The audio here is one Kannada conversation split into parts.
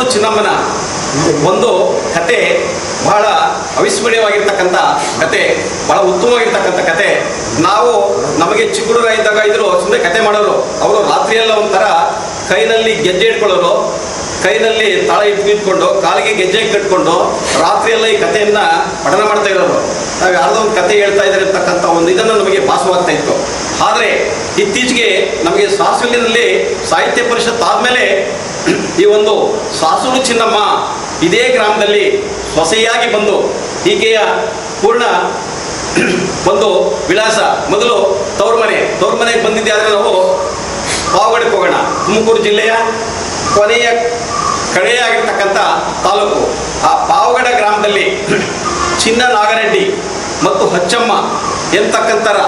ಸಾಸೂರು ಚಿನ್ನಮ್ಮನ ಒಂದು ಕತೆ ಬಹಳ ಅವಿಸ್ಮರಣೀಯವಾಗಿರ್ತಕ್ಕಂಥ ಕತೆ, ಬಹಳ ಉತ್ತಮವಾಗಿರ್ತಕ್ಕಂಥ ಕತೆ. ನಮಗೆ ಚಿಕ್ಕ ಹುಡುಗರ ಇದ್ದಾಗ ಇದ್ರು ಸುಮ್ಮನೆ ಕತೆ ಮಾಡೋರು. ಅವರು ರಾತ್ರಿಯೆಲ್ಲ ಒಂಥರ ಕೈನಲ್ಲಿ ಗೆಜ್ಜೆ ಇಟ್ಕೊಳ್ಳೋರು, ಕೈನಲ್ಲಿ ತಾಳ ಇಟ್ಕೊಂಡು ಕಾಲಿಗೆ ಗೆಜ್ಜೆ ಕಟ್ಕೊಂಡು ರಾತ್ರಿಯೆಲ್ಲ ಈ ಕಥೆಯನ್ನ ಪಠನ ಮಾಡ್ತಾ ಇರೋರು. ನಾವು ಯಾರ್ದೋ ಒಂದು ಕತೆ ಹೇಳ್ತಾ ಇದ್ದಾರೆ ಅಂತಕ್ಕಂಥ ಒಂದು ಇದನ್ನು ನಮಗೆ ಭಾಸವಾಗ್ತಾ ಇತ್ತು. ಆದರೆ ಇತ್ತೀಚೆಗೆ ನಮಗೆ ಸಾಸೂರಿನಲ್ಲಿ ಸಾಹಿತ್ಯ ಪರಿಷತ್ ಆದಮೇಲೆ ಈ ಒಂದು ಸಾಸೂರು ಚಿನ್ನಮ್ಮ ಇದೇ ಗ್ರಾಮದಲ್ಲಿ ಸೊಸೆಯಾಗಿ ಬಂದು ಈಕೆಯ ಪೂರ್ಣ ಒಂದು ವಿಳಾಸ, ಮೊದಲು ತವ್ರ ಮನೆಗೆ ಬಂದಿದ್ದೆ. ಆದರೆ ನಾವು ಪಾವಗಡಕ್ಕೆ ಹೋಗೋಣ. ತುಮಕೂರು ಜಿಲ್ಲೆಯ ಕೊನೆಯ ಕಡೆಯಾಗಿರ್ತಕ್ಕಂಥ ತಾಲೂಕು. ಆ ಪಾವಗಡ ಗ್ರಾಮದಲ್ಲಿ ಚಿನ್ನ ನಾಗರೆಡ್ಡಿ ಮತ್ತು ಹಚ್ಚಮ್ಮ ಎಂತಕ್ಕಂಥರ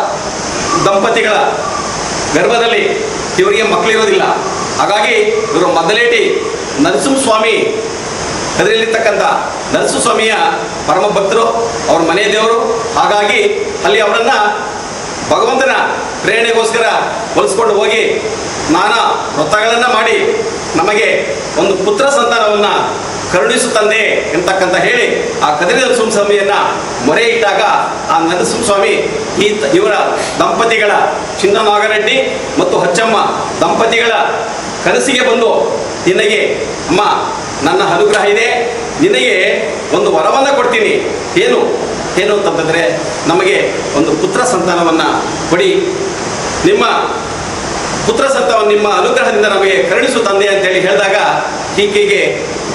ದಂಪತಿಗಳ ಗರ್ಭದಲ್ಲಿ ಇವರಿಗೆ ಮಕ್ಕಳಿರೋದಿಲ್ಲ. ಹಾಗಾಗಿ ಇವರು ಮೊದಲೇಟಿ ನರಸಿಂಹಸ್ವಾಮಿ ಅದರಲ್ಲಿರ್ತಕ್ಕಂಥ ನರಸಿಂಹಸ್ವಾಮಿಯ ಪರಮ ಭಕ್ತರು, ಅವ್ರ ಮನೆ ದೇವರು. ಹಾಗಾಗಿ ಅಲ್ಲಿ ಅವರನ್ನು ಭಗವಂತನ ಪ್ರೇರಣೆಗೋಸ್ಕರ ಹೊಲಿಸ್ಕೊಂಡು ಹೋಗಿ ನಾನಾ ವ್ರತಗಳನ್ನು ಮಾಡಿ ನಮಗೆ ಒಂದು ಪುತ್ರ ಸಂತಾನವನ್ನು ಕರುಣಿಸುತ್ತಂದೆ ಎಂತಕ್ಕಂಥ ಹೇಳಿ ಆ ಕದಿರಿ ನರಸಿಂಹಸ್ವಾಮಿಯನ್ನು ಮೊರೆ ಇಟ್ಟಾಗ ಆ ನರಸಿಂಹಸ್ವಾಮಿ ಇವರ ದಂಪತಿಗಳ ಚಿನ್ನ ನಾಗರೆಡ್ಡಿ ಮತ್ತು ಹಚ್ಚಮ್ಮ ದಂಪತಿಗಳ ಕನಸಿಗೆ ಬಂದು ನಿನಗೆ ಅಮ್ಮ ನನ್ನ ಅನುಗ್ರಹ ಇದೆ, ನಿನಗೆ ಒಂದು ವರವನ್ನು ಕೊಡ್ತೀನಿ. ಏನು ಅಂತಂತಂದರೆ ನಮಗೆ ಒಂದು ಪುತ್ರ ಸಂತಾನವನ್ನು ಕೊಡಿ, ನಿಮ್ಮ ಪುತ್ರ ಸಂತಾನವನ್ನು ನಿಮ್ಮ ಅನುಗ್ರಹದಿಂದ ನಮಗೆ ಕರುಣಿಸು ತಂದೆ ಅಂತೇಳಿ ಹೇಳಿದಾಗ ಈಕೆಗೆ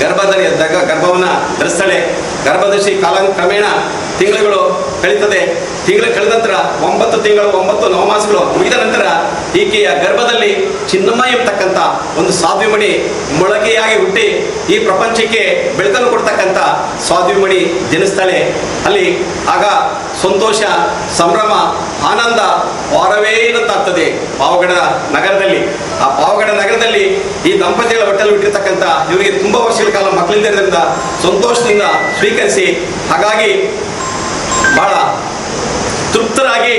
ಗರ್ಭದಲ್ಲಿ ಎದ್ದಾಗ ಗರ್ಭವನ್ನು ಧರಿಸ್ತಾಳೆ. ಗರ್ಭಧರಿಸಿ ಕ್ರಮೇಣ ತಿಂಗಳುಗಳು ಕಳೀತದೆ. ತಿಂಗಳು ಕಳೆದ ನಂತರ 9 ತಿಂಗಳು 9 ನವಮಾಸಗಳು ಮುಗಿದ ನಂತರ ಈಕೆಯ ಗರ್ಭದಲ್ಲಿ ಚಿನ್ನಮ್ಮ ಎಂಬತಕ್ಕಂಥ ಒಂದು ಸಾಧ್ವಿಮಣಿ ಮೊಳಕೆಯಾಗಿ ಹುಟ್ಟಿ ಈ ಪ್ರಪಂಚಕ್ಕೆ ಬೆಳಕನ್ನು ಕೊಡ್ತಕ್ಕಂಥ ಸಾಧ್ವಿಮಣಿ ಜನಿಸ್ತಾಳೆ. ಅಲ್ಲಿ ಆಗ ಸಂತೋಷ, ಸಂಭ್ರಮ, ಆನಂದ ವಾರವೇನಂತಾಗ್ತದೆ ಪಾವಗಡ ನಗರದಲ್ಲಿ. ಆ ಪಾವಗಡ ನಗರದಲ್ಲಿ ಈ ದಂಪತಿಗಳ ಹೊಟ್ಟೆಯಲ್ಲಿ ಹುಟ್ಟಿರ್ತಕ್ಕಂಥ ಇವರಿಗೆ ತುಂಬ ವರ್ಷಗಳ ಕಾಲ ಮಕ್ಕಳಿಲ್ಲದಿದ್ದರಿಂದ ಸಂತೋಷದಿಂದ ಸ್ವೀಕರಿಸಿ, ಹಾಗಾಗಿ ಬಹಳ ತೃಪ್ತರಾಗಿ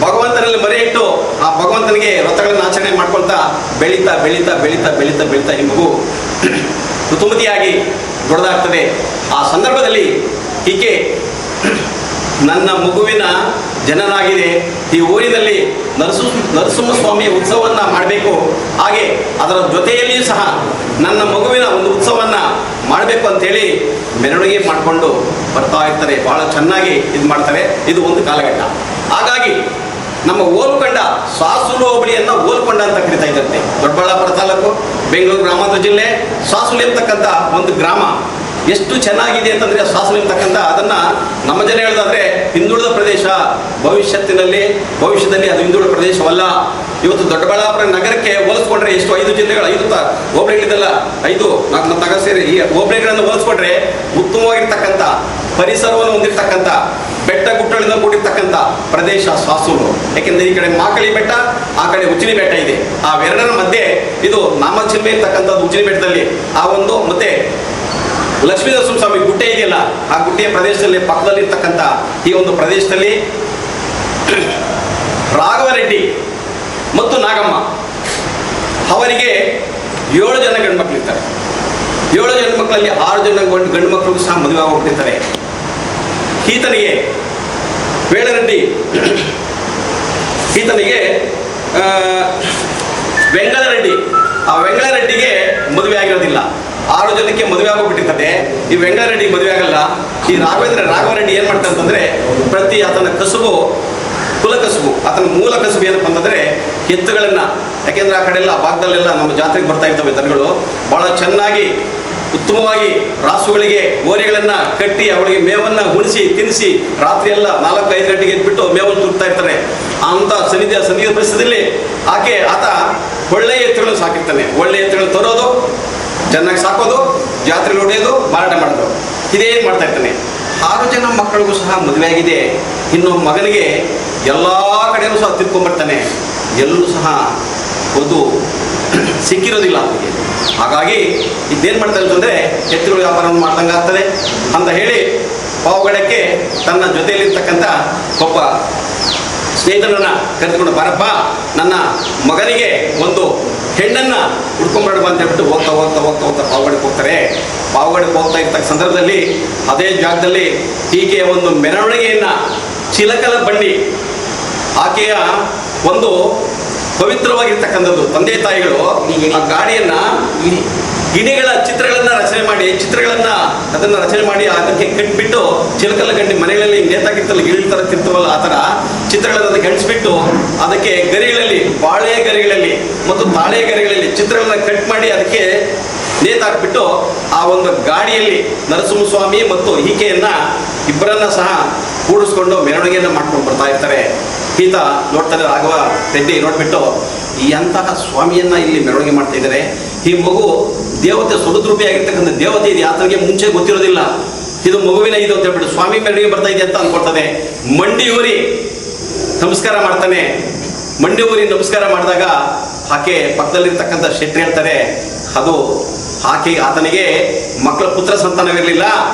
ಭಗವಂತನಲ್ಲಿ ಮರೆ ಇಟ್ಟು ಆ ಭಗವಂತನಿಗೆ ವ್ರತಗಳನ್ನು ಆಚರಣೆ ಮಾಡ್ಕೊಳ್ತಾ ಬೆಳೀತಾ ಬೆಳೀತಾ ಬೆಳೀತಾ ಬೆಳೀತಾ ಬೆಳೀತಾ ಈ ಮಗು ಋತುಮತಿಯಾಗಿ ದೊಡ್ಡದಾಗ್ತದೆ. ಆ ಸಂದರ್ಭದಲ್ಲಿ ಈಕೆ ನನ್ನ ಮಗುವಿನ ಜನನಾಗಿದೆ, ಈ ಊರಿನಲ್ಲಿ ನರಸಿಂಹಸ್ವಾಮಿಯ ಉತ್ಸವವನ್ನು ಮಾಡಬೇಕು, ಹಾಗೆ ಅದರ ಜೊತೆಯಲ್ಲಿಯೂ ಸಹ ನನ್ನ ಮಗುವಿನ ಒಂದು ಉತ್ಸವವನ್ನು ಮಾಡಬೇಕು ಅಂತೇಳಿ ಮೆರವಣಿಗೆ ಮಾಡಿಕೊಂಡು ಬರ್ತಾ ಇರ್ತಾರೆ. ಭಾಳ ಚೆನ್ನಾಗಿ ಇದು ಮಾಡ್ತಾರೆ. ಇದು ಒಂದು ಕಾಲಘಟ್ಟ. ಹಾಗಾಗಿ ನಮ್ಮ ಓಲ್ಕೊಂಡ ಸಾಸೂರು ಹೋಬಳಿಯನ್ನು ಓಲ್ಕೊಂಡ ಅಂತ ಕರಿತಾ ಇದ್ದಂತೆ. ದೊಡ್ಡಬಳ್ಳಾಪುರ ತಾಲೂಕು, ಬೆಂಗಳೂರು ಗ್ರಾಮಾಂತರ ಜಿಲ್ಲೆ, ಸಾಸೂರು ಎಂಬತಕ್ಕಂಥ ಒಂದು ಗ್ರಾಮ ಎಷ್ಟು ಚೆನ್ನಾಗಿದೆ ಅಂತಂದರೆ ಸಾಸೂರು ಎಂಬತಕ್ಕಂಥ ಅದನ್ನು ನಮ್ಮ ಜನ ಹೇಳೋದಾದರೆ ಹಿಂದುಳಿದ ಪ್ರದೇಶ, ಭವಿಷ್ಯದಲ್ಲಿ ಅದು ಹಿಂದುಳಿದ ಪ್ರದೇಶವಲ್ಲ. ಇವತ್ತು ದೊಡ್ಡಬಳ್ಳಾಪುರ ನಗರಕ್ಕೆ ಹೋಲಿಸ್ಕೊಂಡ್ರೆ ಎಷ್ಟು 5 ಜಿಲ್ಲೆಗಳು 5 ಹೋಬಳಿಗಳಿದೆಲ್ಲ 5 4 ನಗರ ಸೇರಿ ಈ ಹೋಬಳಿಗಳನ್ನು ಹೋಲಿಸ್ಕೊಂಡ್ರೆ ಉತ್ತಮವಾಗಿರ್ತಕ್ಕಂಥ ಪರಿಸರವನ್ನು ಹೊಂದಿರತಕ್ಕಂಥ ಬೆಟ್ಟ ಗುಡ್ಡಗಳಿಂದ ಕೂಡಿರ್ತಕ್ಕಂಥ ಪ್ರದೇಶ ಸಾಸೂರು. ಯಾಕೆಂದರೆ ಈ ಕಡೆ ಮಾಕಳಿ ಬೆಟ್ಟ, ಆ ಕಡೆ ಉಚ್ಚಿನಿ ಬೆಟ್ಟ ಇದೆ. ಆ ಎರಡರ ಮಧ್ಯೆ ಇದು ನಾಮಚಿಲ್ಮೆ ಇರ್ತಕ್ಕಂಥದ್ದು ಉಚ್ಚಿನಿ ಬೆಟ್ಟದಲ್ಲಿ. ಆ ಒಂದು ಮತ್ತೆ ಲಕ್ಷ್ಮೀ ನರಸಿಂಹಸ್ವಾಮಿ ಗುಡ್ಡೆ ಇದೆಯಲ್ಲ, ಆ ಗುಡ್ಡೆಯ ಪ್ರದೇಶದಲ್ಲಿ ಪಕ್ಕದಲ್ಲಿ ಇರ್ತಕ್ಕಂಥ ಈ ಒಂದು ಪ್ರದೇಶದಲ್ಲಿ ರಾಘವರೆಡ್ಡಿ ಮತ್ತು ನಾಗಮ್ಮ ಅವರಿಗೆ 7 ಜನ ಗಂಡು ಮಕ್ಕಳಿರ್ತಾರೆ. 7 ಜನ ಮಕ್ಕಳಲ್ಲಿ 6 ಜನ ಗಂಡು ಮಕ್ಕಳಿಗೂ ಸಹ ಮದುವೆ ಆಗೋಗ್ಬಿಟ್ಟಿರ್ತಾರೆ. ಈತನಿಗೆ ವೇಳರೆಡ್ಡಿ, ಈತನಿಗೆ ವೆಂಗಳರೆಡ್ಡಿ, ಆ ವೆಂಗಳರೆಡ್ಡಿಗೆ ಮದುವೆ ಆಗಿರೋದಿಲ್ಲ. 6 ಜನಕ್ಕೆ ಮದುವೆ ಆಗೋಗ್ಬಿಟ್ಟಿರ್ತದೆ. ಈ ವೆಂಗಳರೆಡ್ಡಿ ಮದುವೆ ಆಗಲ್ಲ. ಈ ರಾಘವರೆಡ್ಡಿ ಏನು ಮಾಡ್ತಾರೆ ಅಂತಂದರೆ ಪ್ರತಿ ಆತನ ಕಸುಬು ಕುಲ ಕಸುಬು, ಆತನ ಮೂಲ ಕಸುಬು ಏನಪ್ಪ ಅಂತಂದರೆ ಎತ್ತುಗಳನ್ನು, ಯಾಕೆಂದರೆ ಆ ಕಡೆ ಎಲ್ಲ ಆ ಭಾಗದಲ್ಲೆಲ್ಲ ನಮ್ಮ ಜಾತ್ರೆಗೆ ಬರ್ತಾ ಇರ್ತವೆ ದನಗಳು, ಭಾಳ ಚೆನ್ನಾಗಿ ಉತ್ತಮವಾಗಿ ರಾಸುಗಳಿಗೆ ಓರೆಗಳನ್ನು ಕಟ್ಟಿ ಅವಳಿಗೆ ಮೇವನ್ನು ಉಣಿಸಿ ತಿನ್ನಿಸಿ ರಾತ್ರಿ ಎಲ್ಲ 4-5 ಗಂಟೆಗೆ ಎದ್ಬಿಟ್ಟು ಮೇವನ್ನು ತುರ್ತಾ ಇರ್ತಾರೆ. ಅಂಥ ಸನ್ನಿಧಿಯ ಪರಿಸ್ಥಿತಿಯಲ್ಲಿ ಆತ ಒಳ್ಳೆಯ ಎತ್ತುಗಳನ್ನು ಸಾಕಿರ್ತಾನೆ. ಒಳ್ಳೆಯ ಎತ್ತುಗಳನ್ನು ತರೋದು, ಚೆನ್ನಾಗಿ ಸಾಕೋದು, ಜಾತ್ರೆಗಳು ಹೊಡೆಯೋದು, ಮಾರಾಟ ಮಾಡೋದು, ಇದೇನು ಮಾಡ್ತಾ ಇರ್ತಾನೆ. 6 ಜನ ಮಕ್ಕಳಿಗೂ ಸಹ ಮದುವೆ ಆಗಿದೆ. ಇನ್ನು ಮಗನಿಗೆ ಎಲ್ಲ ಕಡೆಯೂ ಸಹ ತಿರ್ಕೊಂಡ್ಬರ್ತಾನೆ. ಎಲ್ಲೂ ಸಹ ಒಂದು ಸಿಕ್ಕಿರೋದಿಲ್ಲ ಅವನಿಗೆ. ಹಾಗಾಗಿ ಇದೇನು ಮಾಡ್ತಾರೆ ಅಂತಂದರೆ ಎತ್ತುಗಳ ವ್ಯಾಪಾರವನ್ನು ಮಾಡ್ದಂಗೆ ಆಗ್ತದೆ ಅಂತ ಹೇಳಿ ಪಾವಗಡಕ್ಕೆ ತನ್ನ ಜೊತೆಯಲ್ಲಿರ್ತಕ್ಕಂಥ ಒಬ್ಬ ಸ್ನೇಹಿತನನ್ನು ಕರೆದುಕೊಂಡು, ಬರಪ್ಪ ನನ್ನ ಮಗನಿಗೆ ಒಂದು ಹೆಣ್ಣನ್ನ ಹುಡ್ಕೊಂಬಾರ್ದು ಅಂತ ಹೇಳ್ಬಿಟ್ಟು ಹೋಗ್ತಾ ಹೋಗ್ತಾ ಹೋಗ್ತಾ ಹೋಗ್ತಾ ಪಾವಗಡಕ್ಕೆ ಹೋಗ್ತಾರೆ. ಪಾವಗಡಕ್ಕೆ ಹೋಗ್ತಾ ಇರ್ತಕ್ಕ ಸಂದರ್ಭದಲ್ಲಿ ಅದೇ ಜಾಗದಲ್ಲಿ ಹೀಗೆ ಒಂದು ಮೆರವಣಿಗೆಯನ್ನ ಚಿಲಕಲ ಬಂಡಿ ಆಕೆಯ ಒಂದು ಪವಿತ್ರವಾಗಿರ್ತಕ್ಕಂಥದ್ದು ತಂದೆ ತಾಯಿಗಳು ಆ ಗಾಡಿಯನ್ನ ಗಿಣಿಗಳ ಚಿತ್ರಗಳನ್ನ ರಚನೆ ಮಾಡಿ ಅದನ್ನ ರಚನೆ ಮಾಡಿ ಅದಕ್ಕೆ ಕಟ್ಬಿಟ್ಟು ಚಿಲಕಲ್ಲ ಗಂಡಿ ಮನೆಗಳಲ್ಲಿ ನೇತಾಗಿರ್ತಲ್ಲ ಗಿಳಿ ತರ ತಿರ್ತವಲ್ಲ ಆ ತರ ಚಿತ್ರಗಳನ್ನು ಅದಕ್ಕೆ ಅಂಟಿಸ್ಬಿಟ್ಟು ಅದಕ್ಕೆ ಗರಿಗಳಲ್ಲಿ ಬಾಳೆ ಗರಿಗಳಲ್ಲಿ ಮತ್ತು ತಾಳೆ ಗರಿಗಳಲ್ಲಿ ಚಿತ್ರಗಳನ್ನ ಕಟ್ ಮಾಡಿ ಅದಕ್ಕೆ ನೇತಾಕ್ಬಿಟ್ಟು ಆ ಒಂದು ಗಾಡಿಯಲ್ಲಿ ನರಸಿಂಹಸ್ವಾಮಿ ಮತ್ತು ಈಕೆಯನ್ನ ಇಬ್ಬರನ್ನ ಸಹ ಕೂಡಿಸ್ಕೊಂಡು ಮೆರವಣಿಗೆಯನ್ನ ಮಾಡ್ಕೊಂಡು ಬರ್ತಾ ಇರ್ತಾರೆ. ಈತ ನೋಡ್ತಾರೆ, ರಾಘವ ರೆಡ್ಡಿ ನೋಡ್ಬಿಟ್ಟು ಈ ಅಂತಹ ಸ್ವಾಮಿಯನ್ನ ಇಲ್ಲಿ ಮೆರವಣಿಗೆ ಮಾಡ್ತಾ ಇದ್ದಾರೆ. ಈ ಮಗು ದೇವತೆ ಸ್ವರೂಪಿ ದೇವತೆ ಇದು ಆತನಿಗೆ ಮುಂಚೆ ಗೊತ್ತಿರೋದಿಲ್ಲ. ಇದು ಮಗುವಿನ ಇದು ಅಂತ ಹೇಳ್ಬಿಟ್ಟು ಸ್ವಾಮಿ ಮೆರವಣಿಗೆ ಬರ್ತಾ ಇದೆ ಅಂತ ಅನ್ಕೊಳ್ತಾನೆ. ಮಂಡಿ ಊರಿ ನಮಸ್ಕಾರ ಮಾಡ್ತಾನೆ. ಮಂಡಿ ಊರಿ ನಮಸ್ಕಾರ ಮಾಡಿದಾಗ ಆಕೆ ಪಕ್ಕದಲ್ಲಿರ್ತಕ್ಕಂಥ ಶೆಟ್ಟಿ ಹೇಳ್ತಾರೆ, ಅದು ಆತನಿಗೆ ಮಕ್ಕಳ ಪುತ್ರ ಸಂತಾನವಿರಲಿಲ್ಲ.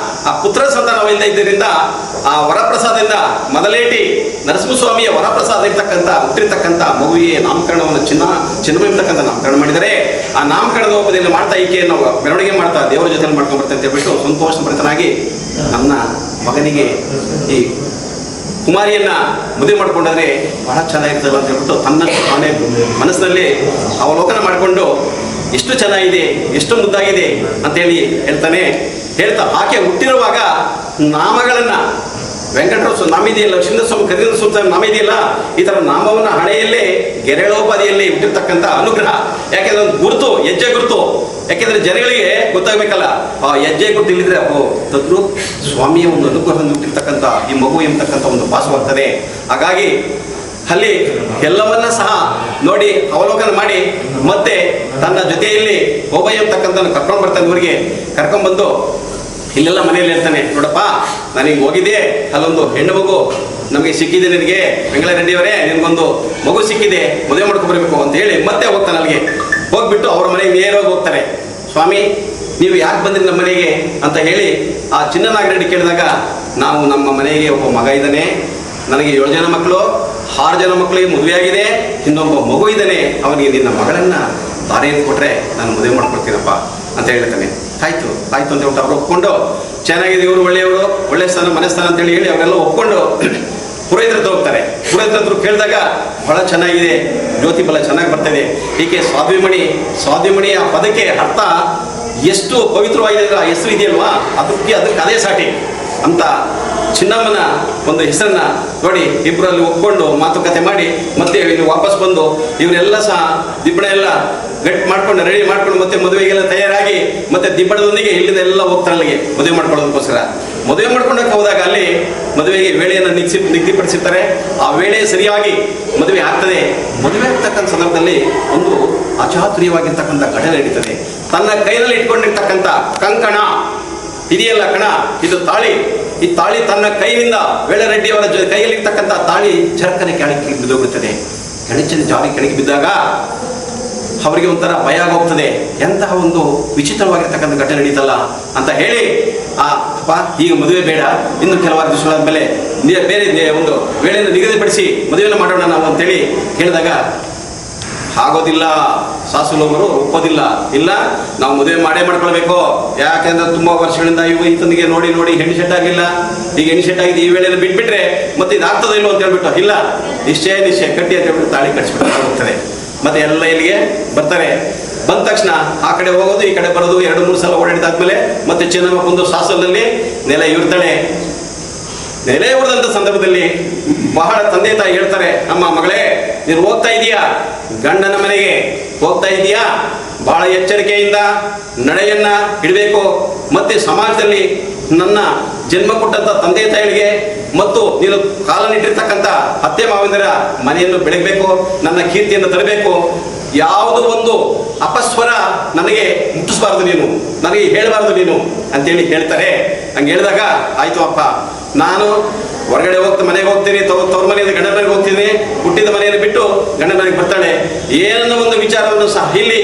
ಆ ಪುತ್ರ ಸಂತಾನವಿಲ್ಲದೆ ಇದ್ದರಿಂದ ಆ ವರಪ್ರಸಾದದಿಂದ ಮೊದಲೇಟಿ ನರಸಿಂಹಸ್ವಾಮಿಯ ವರಪ್ರಸಾದ ಹುಟ್ಟಿರ್ತಕ್ಕಂಥ ಮಗುವಿಗೆ ನಾಮಕರಣವನ್ನು ಚಿನ್ನಮಿರ್ತಕ್ಕಂಥ ನಾಮಕರಣ ಮಾಡಿದರೆ ಆ ನಾಮಕರಣದ ರೂಪದಲ್ಲಿ ಮಾಡ್ತಾ ಈಕೆಯನ್ನು ಮೆರವಣಿಗೆ ಮಾಡ್ತಾ ದೇವರ ಜೊತೆ ಮಾಡ್ಕೊಂಡು ಬರ್ತಾ ಅಂತ ಹೇಳ್ಬಿಟ್ಟು ಸಂತೋಷ ಭರಿತನಾಗಿ ನನ್ನ ಮಗನಿಗೆ ಈ ಕುಮಾರಿಯನ್ನ ಮದುವೆ ಮಾಡ್ಕೊಂಡ್ರೆ ಬಹಳ ಚೆನ್ನಾಗಿರ್ತಲ್ಲ ಅಂತ ಹೇಳ್ಬಿಟ್ಟು ತಾನೇ ಮನಸ್ಸಿನಲ್ಲಿ ಅವಲೋಕನ ಮಾಡಿಕೊಂಡು ಎಷ್ಟು ಚೆನ್ನಾಗಿದೆ, ಎಷ್ಟು ಮುದ್ದಾಗಿದೆ ಅಂತೇಳಿ ಹೇಳ್ತಾ ಆಕೆ ಹುಟ್ಟಿರುವಾಗ ನಾಮಗಳನ್ನ ವೆಂಕಟೇಶ್ವರ ನಾಮ ಇದೆಯಲ್ಲ, ಲಕ್ಷ್ಮೀಸ್ವಾಮಿ ಕರಿದ ಸುತ್ತ ನಾಮ ಇದೆಯಲ್ಲ, ಈ ತರ ನಾಮವನ್ನ ಹಣೆಯಲ್ಲೇ ಗೆರೆಳೋಪಾದಿಯಲ್ಲಿ ಹುಟ್ಟಿರ್ತಕ್ಕಂಥ ಅನುಗ್ರಹ. ಯಾಕೆಂದ್ರೆ ಒಂದು ಗುರುತು, ಹೆಜ್ಜೆ ಗುರುತು. ಯಾಕೆಂದ್ರೆ ಜನಗಳಿಗೆ ಗೊತ್ತಾಗ್ಬೇಕಲ್ಲ, ಆ ಹೆಜ್ಜೆ ಗುರುತು ಇಲ್ಲಿದ್ರೆ ತದ್ರು ಸ್ವಾಮಿಯ ಒಂದು ಅನುಗ್ರಹವನ್ನು ಹುಟ್ಟಿರ್ತಕ್ಕಂಥ ಈ ಮಗು ಎಂಬತಕ್ಕಂಥ ಒಂದು ಭಾಸವಾಗ್ತದೆ. ಹಾಗಾಗಿ ಅಲ್ಲಿ ಎಲ್ಲವನ್ನ ಸಹ ನೋಡಿ ಅವಲೋಕನ ಮಾಡಿ ಮತ್ತೆ ತನ್ನ ಜೊತೆಯಲ್ಲಿ ಹೋಬಯ್ಯ ಅಂತಕ್ಕಂಥ ಕರ್ಕೊಂಡು ಬರ್ತಾನೆ. ಊರಿಗೆ ಕರ್ಕೊಂಡ್ಬಂದು ಇಲ್ಲೆಲ್ಲ ಮನೆಯಲ್ಲಿ ಹೇಳ್ತಾನೆ, ನೋಡಪ್ಪ ನಾನು ಹಿಂಗೆ ಹೋಗಿದ್ದೆ, ಅಲ್ಲೊಂದು ಹೆಣ್ಣು ಮಗು ನಮಗೆ ಸಿಕ್ಕಿದೆ, ನಿನಗೆ ವೆಂಕಟ ರೆಡ್ಡಿಯವರೇ ನಿನಗೊಂದು ಮಗು ಸಿಕ್ಕಿದೆ, ಮದುವೆ ಮಾಡ್ಕೊಂಡ್ಬರ್ಬೇಕು ಅಂತ ಹೇಳಿ ಮತ್ತೆ ಹೋಗ್ತಾನೆ. ಅಲ್ಲಿಗೆ ಹೋಗ್ಬಿಟ್ಟು ಅವ್ರ ಮನೆಗೆ ನೇರವಾಗಿ ಹೋಗ್ತಾರೆ. ಸ್ವಾಮಿ ನೀವು ಯಾಕೆ ಬಂದ್ರಿ ನಮ್ಮ ಮನೆಗೆ ಅಂತ ಹೇಳಿ ಆ ಚಿನ್ನನಾಗರೆಡ್ಡಿ ಕೇಳಿದಾಗ, ನಾವು ನಮ್ಮ ಮನೆಗೆ ಒಬ್ಬ ಮಗ ಇದ್ದಾನೆ, ನನಗೆ 7 ಜನ ಮಕ್ಕಳು, 6 ಜನ ಮಕ್ಕಳಿಗೆ ಮದುವೆ ಆಗಿದೆ, ಇನ್ನೊಬ್ಬ ಮಗು ಇದ್ದಾನೆ, ಅವನಿಗೆ ನಿನ್ನ ಮಗಳನ್ನ ದಾರಿ ಕೊಟ್ರೆ ನಾನು ಮದುವೆ ಮಾಡ್ಕೊಡ್ತೀನಪ್ಪ ಅಂತ ಹೇಳ್ತಾನೆ. ಆಯ್ತು ಆಯ್ತು ಅಂತ ಹೇಳ್ಬಿಟ್ಟು ಅವ್ರು ಒಪ್ಕೊಂಡು, ಚೆನ್ನಾಗಿದೆ ಇವರು, ಒಳ್ಳೆಯವರು, ಒಳ್ಳೆ ಸ್ಥಾನ ಮನೆ ಸ್ಥಾನ ಅಂತೇಳಿ ಹೇಳಿ ಅವರೆಲ್ಲ ಒಪ್ಕೊಂಡು ಪುರೋಹಿತರ ಹತ್ರ ಹೋಗ್ತಾರೆ. ಪುರೋಹಿತರ ಹತ್ರ ಕೇಳಿದಾಗ ಬಹಳ ಚೆನ್ನಾಗಿದೆ, ಜ್ಯೋತಿ ಬಲ ಚೆನ್ನಾಗಿ ಬರ್ತದೆ, ಹೀಗೆ ಸ್ವಾಭಿಮಣಿ ಆ ಪದಕ್ಕೆ ಅರ್ಥ ಎಷ್ಟು ಪವಿತ್ರವಾಗಿದೆ ಆ ಹೆಸರು ಇದೆಯಲ್ವಾ, ಅದಕ್ಕೆ ಅದೇ ಸಾಟಿ ಅಂತ ಚಿನ್ನಮ್ಮನ ಒಂದು ಹೆಸರನ್ನ ನೋಡಿ ಇಬ್ಬರಲ್ಲಿ ಒಪ್ಕೊಂಡು ಮಾತುಕತೆ ಮಾಡಿ ಮತ್ತೆ ವಾಪಸ್ ಬಂದು ಇವರೆಲ್ಲ ಸಹ ದಿಬ್ಬಣ ಎಲ್ಲ ಗಟ್ಟಿ ಮಾಡ್ಕೊಂಡು ರೆಡಿ ಮಾಡ್ಕೊಂಡು ಮತ್ತೆ ಮದುವೆಗೆಲ್ಲ ತಯಾರಾಗಿ ಮತ್ತೆ ದಿಬ್ಬಣದೊಂದಿಗೆ ಇಲ್ಲಿಂದ ಎಲ್ಲ ಹೋಗ್ತಾರೆ ಅಲ್ಲಿಗೆ ಮದುವೆ ಮಾಡ್ಕೊಳ್ಳೋದಕ್ಕೋಸ್ಕರ. ಮದುವೆ ಮಾಡ್ಕೊಂಡಕ್ಕೆ ಹೋದಾಗ ಅಲ್ಲಿ ಮದುವೆಗೆ ವೇಳೆಯನ್ನು ನಿಗದಿಪಡಿಸಿರ್ತಾರೆ. ಆ ವೇಳೆ ಸರಿಯಾಗಿ ಮದುವೆ ಆಗ್ತದೆ. ಮದುವೆ ಆಗ್ತಕ್ಕಂಥ ಸಂದರ್ಭದಲ್ಲಿ ಒಂದು ಅಚಾತುರ್ಯವಾಗಿರ್ತಕ್ಕಂಥ ಘಟನೆ ನಡೀತದೆ. ತನ್ನ ಕೈಯಲ್ಲಿ ಇಟ್ಕೊಂಡಿರ್ತಕ್ಕಂಥ ಕಂಕಣ ಇದೆಯಲ್ಲ ಕಣ, ಇದು ತಾಳಿ, ಈ ತಾಳಿ ತನ್ನ ಕೈಯಿಂದ ವೇಳರೆಡ್ಡಿಯವರ ಕೈಯಲ್ಲಿ ಇರ್ತಕ್ಕಂಥ ತಾಳಿ ಚರ್ಕನೆ ಕೆಳಗೆ ಬಿದ್ದೋಗುತ್ತದೆ. ಕೆಳಚಿನ ಜಾರಿ ಕೆಳಗೆ ಬಿದ್ದಾಗ ಅವರಿಗೆ ಒಂಥರ ಭಯ ಆಗೋಗ್ತದೆ. ಎಂತಹ ಒಂದು ವಿಚಿತ್ರವಾಗಿರ್ತಕ್ಕಂಥ ಘಟನೆ ನಡೀತಲ್ಲ ಅಂತ ಹೇಳಿ ಅಪ್ಪ ಈಗ ಮದುವೆ ಬೇಡ, ಇನ್ನು ಕೆಲವಾರು ದಿವಸಗಳಾದ್ಮೇಲೆ ಬೇರೆ ಒಂದು ವೇಳೆಯನ್ನು ನಿಗದಿಪಡಿಸಿ ಮದುವೆಯನ್ನು ಮಾಡೋಣ ನಾವು ಅಂತೇಳಿ ಹೇಳಿದಾಗ, ಆಗೋದಿಲ್ಲ, ಸಾಸುಲವರು ಒಪ್ಪೋದಿಲ್ಲ, ಇಲ್ಲ ನಾವು ಮದುವೆ ಮಾಡ್ಕೊಳ್ಬೇಕು. ಯಾಕೆಂದ್ರೆ ತುಂಬಾ ವರ್ಷಗಳಿಂದ ಈತನಿಗೆ ನೋಡಿ ಹೆಣ್ಣು ಸೆಟ್ ಆಗಿಲ್ಲ, ಈಗ ಹೆಣ್ಣು ಸೆಟ್ ಆಗಿದೆ, ಈ ವೇಳೆಯನ್ನು ಬಿಟ್ಬಿಟ್ರೆ ಮತ್ತೆ ಇದಾಗ್ತದೆ ಇಲ್ವೋ ಅಂತ ಹೇಳ್ಬಿಟ್ಟು, ಇಲ್ಲ ನಿಶ್ಚಯ ಕಟ್ಟಿ ಅಂತ ಹೇಳ್ಬಿಟ್ಟು ತಾಳಿ ಕಟ್ಸ್ಬಿಟ್ಟು ಹೋಗ್ತದೆ. ಮತ್ತೆ ಎಲ್ಲ ಇಲ್ಲಿಗೆ ಬರ್ತಾರೆ. ಬಂದ ತಕ್ಷಣ ಆ ಕಡೆ ಹೋಗೋದು, ಈ ಕಡೆ ಬರೋದು, 2-3 ಸಲ ಓಡಾಡಿದಾದ್ಮೇಲೆ ಮತ್ತೆ ಚಿನ್ನಮ್ಮ ಬಂದು ಸಾಸಲಲ್ಲಿ ನೆಲೆ ಇರ್ತಾಳೆ. ನೆಲೆ ಉಳಿದಂಥ ಸಂದರ್ಭದಲ್ಲಿ ಬಹಳ ತಂದೆ ತಾಯಿ ಹೇಳ್ತಾರೆ, ಅಮ್ಮ ಮಗಳೇ ನೀನು ಹೋಗ್ತಾ ಇದೀಯಾ, ಗಂಡನ ಮನೆಗೆ ಹೋಗ್ತಾ ಇದೀಯಾ, ಬಹಳ ಎಚ್ಚರಿಕೆಯಿಂದ ನಡೆಯನ್ನ ಇಡಬೇಕು. ಮತ್ತೆ ಸಮಾಜದಲ್ಲಿ ನನ್ನ ಜನ್ಮ ಕೊಟ್ಟಂತ ತಂದೆ ತಾಯಿಗಳಿಗೆ ಮತ್ತು ನೀನು ಕಾಲನಿಟ್ಟಿರ್ತಕ್ಕಂಥ ಅತ್ತೆ ಮಾವಂದಿರ ಮನೆಯನ್ನು ಬೆಳಗಬೇಕು, ನನ್ನ ಕೀರ್ತಿಯನ್ನು ತರಬೇಕು, ಯಾವುದು ಒಂದು ಅಪಸ್ವರ ನನಗೆ ಮುಟ್ಟಿಸಬಾರದು ನೀನು, ನನಗೆ ಹೇಳಬಾರದು ನೀನು ಅಂತೇಳಿ ಹೇಳ್ತಾರೆ. ಹಂಗೆ ಹೇಳಿದಾಗ ಆಯ್ತು ಅಪ್ಪ, ನಾನು ಹೊರಗಡೆ ಮನೆಗೆ ಹೋಗ್ತೀನಿ, ತವ್ರ ಮನೆಯಿಂದ ಗಂಡನ ಮನೆಗೆ ಹೋಗ್ತೀನಿ, ಹುಟ್ಟಿದ ಮನೆಯನ್ನು ಬಿಟ್ಟು ಗಂಡನ ಮನೆಗೆ ಬರ್ತಾಳೆ. ಏನನ್ನ ಒಂದು ವಿಚಾರವನ್ನು ಸಹ ಇಲ್ಲಿ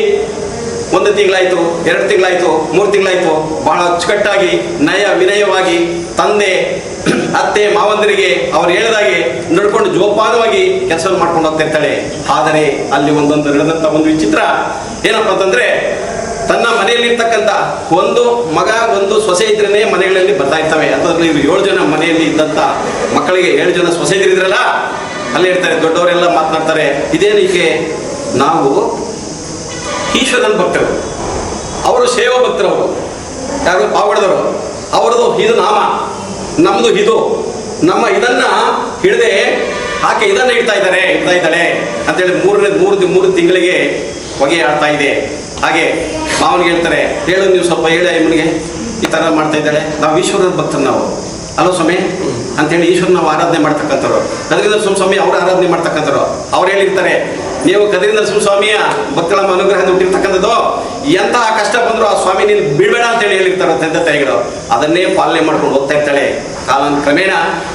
1 ತಿಂಗಳಾಯಿತು, 2 ತಿಂಗಳಾಯಿತು, 3 ತಿಂಗಳಾಯಿತು, ಬಹಳ ಅಚ್ಚುಕಟ್ಟಾಗಿ ನಯ ವಿನಯವಾಗಿ ತಂದೆ ಅತ್ತೆ ಮಾವಂದರಿಗೆ ಅವ್ರು ಹೇಳಿದಾಗೆ ನಡ್ಕೊಂಡು ಜೋಪಾನವಾಗಿ ಕೆಲಸ ಮಾಡ್ಕೊಂಡು ಹೋಗ್ತಾ ಇರ್ತಾಳೆ. ಆದರೆ ಅಲ್ಲಿ ಒಂದೊಂದು ನಡೆದಂಥ ಒಂದು ವಿಚಿತ್ರ ಏನಪ್ಪ ಅಂತಂದ್ರೆ, ತನ್ನ ಮನೆಯಲ್ಲಿರ್ತಕ್ಕಂಥ ಒಂದು ಮಗ ಒಂದು ಸೊಸೆ ಇದ್ರೇ ಮನೆಗಳಲ್ಲಿ ಬರ್ತಾ ಇರ್ತವೆ. ಅದರಲ್ಲಿ 7 ಜನ ಮನೆಯಲ್ಲಿ ಇದ್ದಂಥ ಮಕ್ಕಳಿಗೆ 7 ಜನ ಸೊಸೆ ಇದ್ರಿದ್ರಲ್ಲ, ಅಲ್ಲೇ ಇರ್ತಾರೆ. ದೊಡ್ಡವರೆಲ್ಲ ಮಾತನಾಡ್ತಾರೆ, ಇದೇನಿಕೆ ನಾವು ಈಶ್ವರನ ಭಕ್ತರು, ಅವರು ಸೇವಾ ಭಕ್ತರು, ಅವರು ಯಾರು ಪಾವಗಡದವರು, ಅವರದು ಇದು ನಾಮ, ನಮ್ಮದು ಇದು, ನಮ್ಮ ಇದನ್ನ ಹಿಡದೆ ಆಕೆ ಇದನ್ನ ಇಡ್ತಾ ಇದ್ದಾಳೆ ಅಂತೇಳಿ 3 ತಿಂಗಳಿಗೆ ಹೊಗೆ ಆಡ್ತಾ ಇದೆ. ಹಾಗೆ ಮಾವನಿಗೆ ಹೇಳ್ತಾರೆ, ಹೇಳು ನೀವು ಸ್ವಲ್ಪ ಹೇಳಿ ಅಮ್ಮನಿಗೆ ಈ ಥರ ಮಾಡ್ತಾ ಇದ್ದಾಳೆ, ನಾವು ಈಶ್ವರನ ಭಕ್ತರು ನಾವು ಅಲೋ ಸ್ವಾಮಿ ಅಂತೇಳಿ ಈಶ್ವರನ ನಾವು ಆರಾಧನೆ ಮಾಡ್ತಕ್ಕಂಥವ್ರು, ಕದ್ರಿ ನರಸಿಂಹಸ್ವಾಮಿ ಅವರು ಆರಾಧನೆ ಮಾಡ್ತಕ್ಕಂಥವ್ರು. ಅವ್ರು ಹೇಳಿರ್ತಾರೆ, ನೀವು ಕದ್ರಿ ನರಸಿಂಹಸ್ವಾಮಿಯ ಭಕ್ತರ ಅನುಗ್ರಹ ಹುಟ್ಟಿರ್ತಕ್ಕಂಥದ್ದು, ಎಂತಹ ಕಷ್ಟ ಬಂದ್ರು ಆ ಸ್ವಾಮಿ ನೀನು ಬಿಡಬೇಡ ಅಂತೇಳಿ ಹೇಳಿರ್ತಾರೆ ತಂದೆ ತಾಯಿಗಳು. ಅದನ್ನೇ ಪಾಲನೆ ಮಾಡ್ಕೊಂಡು ಹೋಗ್ತಾ ಇರ್ತಾಳೆ. ಕ್ರಮೇಣ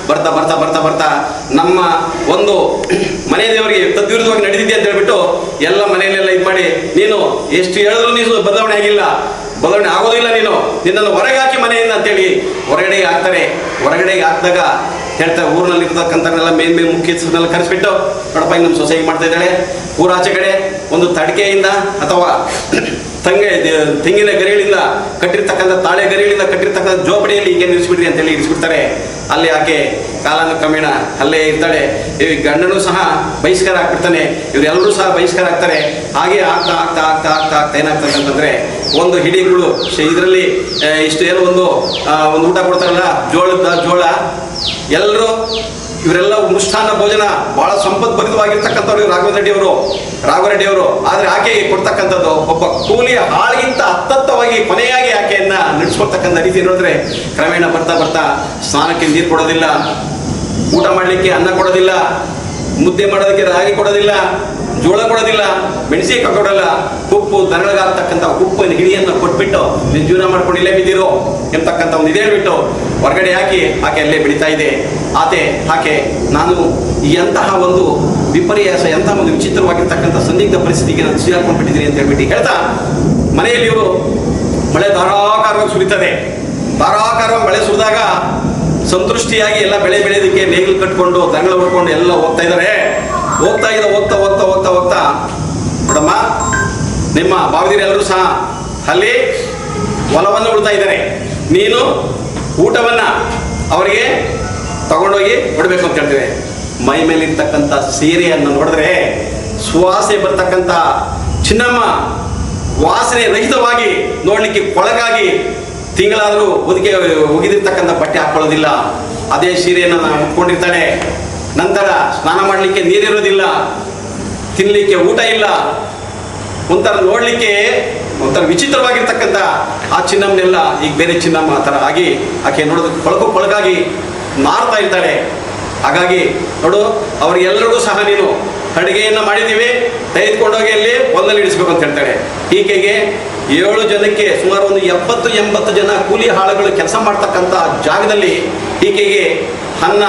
ಬರ್ತಾ ಬರ್ತಾ ಬರ್ತಾ ಬರ್ತಾ ನಮ್ಮ ಒಂದು ಮನೆ ದೇವರಿಗೆ ತದ್ವಿರುದ್ಧವಾಗಿ ನಡೆದಿದ್ದೆ ಅಂತ ಹೇಳ್ಬಿಟ್ಟು ಎಲ್ಲ ಮನೆಯಲ್ಲೆಲ್ಲ ಇದು ಮಾಡಿ, ನೀನು ಎಷ್ಟು ಹೇಳಿದ್ರು ನೀನು ಬದಲಾವಣೆ ಆಗಿಲ್ಲ, ಬದಲಾವಣೆ ಆಗೋದಿಲ್ಲ, ನೀನು ನಿನ್ನನ್ನು ಹೊರಗೆ ಹಾಕಿ ಮನೆಯಿಂದ ಅಂತೇಳಿ ಹೊರಗಡೆಗೆ ಹಾಕ್ತಾರೆ. ಹೊರಗಡೆಗೆ ಹಾಕಿದಾಗ ಹೇಳ್ತಾರೆ, ಊರಿನಲ್ಲಿ ಇರ್ತಕ್ಕಂಥವ್ರನ್ನೆಲ್ಲ ಮೇನ್ ಮುಖ್ಯಸ್ಥರನ್ನೆಲ್ಲ ಕರೆಸ್ಬಿಟ್ಟು, ನೋಡಪ್ಪ ನಮ್ಮ ಸೊಸೈಟಿ ಮಾಡ್ತಾ ಇದ್ದಾಳೆ, ಊರಾಚೆ ಕಡೆ ಒಂದು ತಡಿಕೆಯಿಂದ ಅಥವಾ ತೆಂಗಿನ ಗರಿಗಳಿಂದ ಕಟ್ಟಿರ್ತಕ್ಕಂಥ ತಾಳೆ ಗರಿಗಳಿಂದ ಕಟ್ಟಿರ್ತಕ್ಕಂಥ ಜೋಪಡಿಯಲ್ಲಿ ಹೀಗೆ ನಿಲ್ಲಿಸ್ಬಿಡ್ರಿ ಅಂತೇಳಿ ಇರಿಸ್ಬಿಡ್ತಾರೆ. ಅಲ್ಲಿ ಆಕೆ ಕಾಲಾನುಕ್ರಮೇಣ ಅಲ್ಲೇ ಇರ್ತಾಳೆ. ಈ ಗಂಡನೂ ಸಹ ಬಹಿಷ್ಕಾರ ಆಗ್ಬಿಡ್ತಾನೆ, ಇವರೆಲ್ಲರೂ ಸಹ ಬಹಿಷ್ಕಾರ ಆಗ್ತಾರೆ. ಹಾಗೆ ಆಗ್ತಾ ಆಗ್ತಾ ಆಗ್ತಾ ಆಗ್ತಾ ಆಗ್ತಾ ಏನಾಗ್ತಕ್ಕಂತಂದ್ರೆ, ಒಂದು ಹಿಡಿಗಳು ಇದರಲ್ಲಿ ಇಷ್ಟು ಏನೋ ಒಂದು ಊಟ ಕೊಡ್ತಾರಲ್ಲ, ಜೋಳ ಎಲ್ಲರೂ ಇವರೆಲ್ಲ ಮೃಷ್ಟಾನ್ನ ಭೋಜನ ಬಹಳ ಸಂಪದ್ಭರಿತವಾಗಿರ್ತಕ್ಕಂಥವ್ರು ರಾಘವರೆಡ್ಡಿ ಅವರು. ಆದ್ರೆ ಆಕೆಗೆ ಕೊಡ್ತಕ್ಕಂಥದ್ದು ಒಬ್ಬ ಕೂಲಿಯ ಆಳಿಗಿಂತ ಹತ್ತತ್ತವಾಗಿ ಕೊನೆಯಾಗಿ ಆಕೆಯನ್ನ ನಡೆಸ್ಕೊಳ್ತಕ್ಕಂಥ ರೀತಿ ನೋಡಿದ್ರೆ, ಕ್ರಮೇಣ ಬರ್ತಾ ಬರ್ತಾ ಸ್ನಾನಕ್ಕೆ ನೀರು ಕೊಡೋದಿಲ್ಲ, ಊಟ ಮಾಡಲಿಕ್ಕೆ ಅನ್ನ ಕೊಡೋದಿಲ್ಲ, ಮುದ್ದೆ ಮಾಡೋದಕ್ಕೆ ರಾಗಿ ಕೊಡೋದಿಲ್ಲ, ಜೋಳ ಕೊಡೋದಿಲ್ಲ, ಮೆಣಸಿನಕಾಯಿ ಕೊಡೋಲ್ಲ, ಉಪ್ಪು ದನಗಳಿಗಾಗ್ತಕ್ಕಂಥ ಉಪ್ಪಿನ ಹಿಡಿಯನ್ನು ಕೊಟ್ಬಿಟ್ಟು ನೀವು ಜೀವನ ಮಾಡ್ಕೊಂಡು ಇಲ್ಲೇ ಬಿದ್ದಿರೋ ಎಂತಕ್ಕಂಥ ಒಂದು ಇದೇ ಬಿಟ್ಟು ಹೊರಗಡೆ ಹಾಕಿ ಆಕೆ ಅಲ್ಲೇ ಬೆಳೀತಾ ಇದೆ. ಆಕೆ ನಾನು ಎಂತಹ ಒಂದು ವಿಪರ್ಯಾಸ, ಎಂತಹ ಒಂದು ವಿಚಿತ್ರವಾಗಿರ್ತಕ್ಕಂಥ ಸಂದಿಗ್ಧ ಪರಿಸ್ಥಿತಿಗೆ ನಾನು ಸಿಗಾಕೊಂಡ್ಬಿಟ್ಟಿದ್ದೀನಿ ಅಂತ ಹೇಳ್ಬಿಟ್ಟು ಹೇಳ್ತಾ, ಮನೆಯಲ್ಲಿ ಇವರು ಮಳೆ ಧಾರಾಕಾರವಾಗಿ ಸುರಿತದೆ. ಧಾರಾಕಾರವಾಗಿ ಮಳೆ ಸುರಿದಾಗ ಸಂತೃಷ್ಟಿಯಾಗಿ ಎಲ್ಲ ಬೆಳೆ ಬೆಳೆಯೋದಕ್ಕೆ ನೇಗಿಲು ಕಟ್ಕೊಂಡು ದನಗಳು ಹೊಡ್ಕೊಂಡು ಎಲ್ಲ ಹೋಗ್ತಾ ಇದ್ದಾರೆ. ಹೋಗ್ತಾ ನೋಡಮ್ಮ, ನಿಮ್ಮ ಭಾವದಿರೆಲ್ಲರೂ ಸಹ ಅಲ್ಲಿ ಹೊಲವನ್ನು ಉಳ್ತಾ ಇದ್ದಾರೆ, ನೀನು ಊಟವನ್ನ ಅವರಿಗೆ ತಗೊಂಡೋಗಿ ಕೊಡಬೇಕು ಅಂತ ಹೇಳ್ತೇವೆ. ಮೈ ಮೇಲಿರ್ತಕ್ಕಂಥ ಸೀರೆಯನ್ನು ನೋಡಿದ್ರೆ ಸುವಾಸನೆ ಬರ್ತಕ್ಕಂಥ ಚಿನ್ನಮ್ಮ ವಾಸನೆ ರಹಿತವಾಗಿ ನೋಡ್ಲಿಕ್ಕೆ ಕೊಳಗಾಗಿ ತಿಂಗಳಾದರೂ ಒಗಿದಿರ್ತಕ್ಕಂಥ ಬಟ್ಟೆ ಹಾಕೊಳ್ಳೋದಿಲ್ಲ. ಅದೇ ಸೀರೆಯನ್ನು ನಾನು ಉಟ್ಕೊಂಡಿರ್ತಾಳೆ. ನಂತರ ಸ್ನಾನ ಮಾಡಲಿಕ್ಕೆ ನೀರಿರೋದಿಲ್ಲ, ತಿನ್ನಲಿಕ್ಕೆ ಊಟ ಇಲ್ಲ, ಒಂಥರ ನೋಡ್ಲಿಕ್ಕೆ ಒಂಥರ ವಿಚಿತ್ರವಾಗಿರ್ತಕ್ಕಂಥ ಆ ಚಿನ್ನಮ್ಮನೆಲ್ಲ ಈಗ ಬೇರೆ ಚಿನ್ನಮ್ಮ ಆ ಥರ ಆಗಿ ಆಕೆ ನೋಡೋದಕ್ಕೆ ಕೊಳಗಾಗಿ ಮಾರ್ತಾ ಇರ್ತಾಳೆ. ಹಾಗಾಗಿ ನೋಡು, ಅವ್ರಿಗೆಲ್ಲರಿಗೂ ಸಹ ನೀನು ಅಡುಗೆಯನ್ನು ಮಾಡಿದ್ದೀವಿ, ತೆಗೆದುಕೊಂಡೋಗಿ ಅಲ್ಲಿ ಹೊಲದಲ್ಲಿ ಇಳಿಸ್ಬೇಕು ಅಂತ ಹೇಳ್ತಾಳೆ. ಈಕೆಗೆ 7 ಜನಕ್ಕೆ ಸುಮಾರು ಒಂದು 70-80 ಜನ ಕೂಲಿ ಆಳುಗಳು ಕೆಲಸ ಮಾಡ್ತಕ್ಕಂಥ ಜಾಗದಲ್ಲಿ ಈಕೆಗೆ ಅನ್ನ